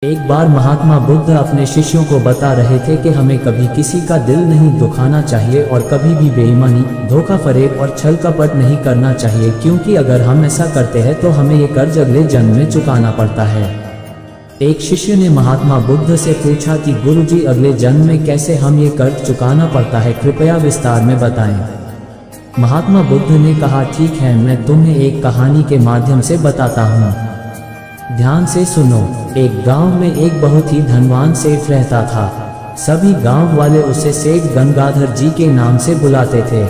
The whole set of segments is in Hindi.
एक बार महात्मा बुद्ध अपने शिष्यों को बता रहे थे कि हमें कभी किसी का दिल नहीं दुखाना चाहिए और कभी भी बेईमानी, धोखा फरेब और छल कपट नहीं करना चाहिए, क्योंकि अगर हम ऐसा करते हैं तो हमें ये कर्ज अगले जन्म में चुकाना पड़ता है। एक शिष्य ने महात्मा बुद्ध से पूछा कि गुरुजी, अगले जन्म में कैसे हम ये कर्ज चुकाना पड़ता है, कृपया विस्तार में बताएं। महात्मा बुद्ध ने कहा, ठीक है, मैं तुम्हें एक कहानी के माध्यम से बताता हूँ, ध्यान से सुनो। एक गांव में एक बहुत ही धनवान सेठ रहता था। सभी गांव वाले उसे सेठ गंगाधर जी के नाम से बुलाते थे।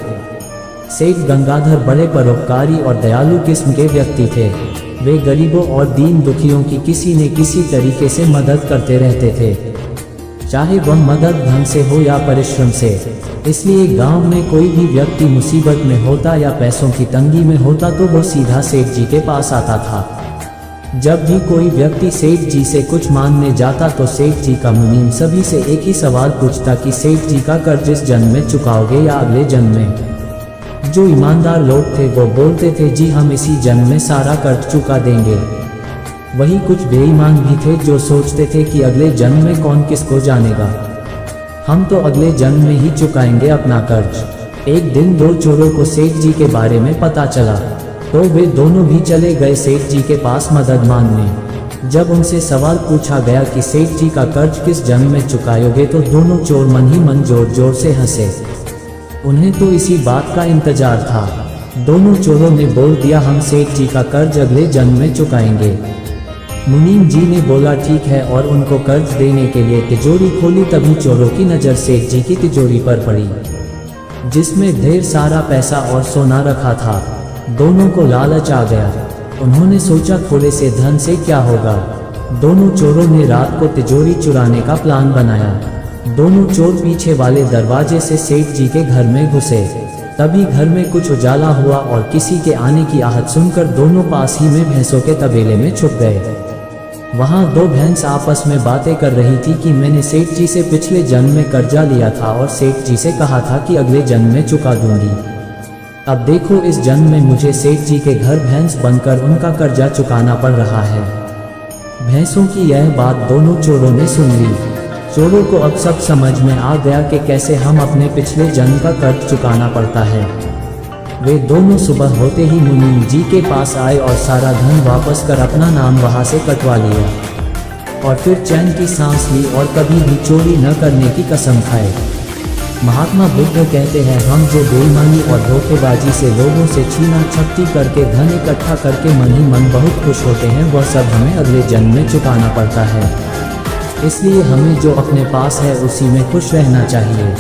सेठ गंगाधर बड़े परोपकारी और दयालु किस्म के व्यक्ति थे। वे गरीबों और दीन दुखियों की किसी न किसी तरीके से मदद करते रहते थे, चाहे वह मदद धन से हो या परिश्रम से। इसलिए गांव में कोई भी व्यक्ति मुसीबत में होता या पैसों की तंगी में होता तो वो सीधा सेठ जी के पास आता था। जब भी कोई व्यक्ति सेठ जी से कुछ मांगने जाता तो सेठ जी का मुनीम सभी से एक ही सवाल पूछता कि सेठ जी का कर्ज इस जन्म में चुकाओगे या अगले जन्म में। जो ईमानदार लोग थे वो बोलते थे, जी हम इसी जन्म में सारा कर्ज चुका देंगे। वही कुछ बेईमान भी थे जो सोचते थे कि अगले जन्म में कौन किसको जानेगा, हम तो अगले जन्म में ही चुकाएंगे अपना कर्ज। एक दिन दो चोरों को सेठ जी के बारे में पता चला तो वे दोनों भी चले गए सेठ जी के पास मदद मांगने। जब उनसे सवाल पूछा गया कि सेठ जी का कर्ज किस जन्म में चुकाओगे तो दोनों चोर मन ही मन जोर जोर से हंसे। उन्हें तो इसी बात का इंतजार था। दोनों चोरों ने बोल दिया, हम सेठ जी का कर्ज अगले जन्म में चुकाएंगे। मुनीम जी ने बोला, ठीक है, और उनको कर्ज देने के लिए तिजोरी खोली। तभी चोरों की नज़र सेठ जी की तिजोरी पर पड़ी, जिसमें ढेर सारा पैसा और सोना रखा था। दोनों को लालच आ गया। उन्होंने सोचा, थोड़े से धन से क्या होगा। दोनों चोरों ने रात को तिजोरी चुराने का प्लान बनाया। दोनों चोर पीछे वाले दरवाजे से सेठ जी के घर में घुसे। तभी घर में कुछ उजाला हुआ और किसी के आने की आहट सुनकर दोनों पास ही में भैंसों के तबेले में छुप गए। वहां दो भैंस आपस में बातें कर रही थी कि मैंने सेठ जी से पिछले जन्म में कर्जा लिया था और सेठ जी से कहा था कि अगले जन्म में चुका दूंगी। अब देखो, इस जन्म में मुझे सेठ जी के घर भैंस बनकर उनका कर्जा चुकाना पड़ रहा है। भैंसों की यह बात दोनों चोरों ने सुन ली। चोरों को अब सब समझ में आ गया कि कैसे हम अपने पिछले जन्म का कर्ज चुकाना पड़ता है। वे दोनों सुबह होते ही मुनीम जी के पास आए और सारा धन वापस कर अपना नाम वहां से कटवा लिया और फिर चैन की सांस ली और कभी भी चोरी न करने की कसम खाए। महात्मा बुद्ध कहते हैं, हम जो बेईमानी और धोखेबाजी से लोगों से छीना झपटी करके धन इकट्ठा करके मन ही मन बहुत खुश होते हैं, वह सब हमें अगले जन्म में चुकाना पड़ता है। इसलिए हमें जो अपने पास है उसी में खुश रहना चाहिए।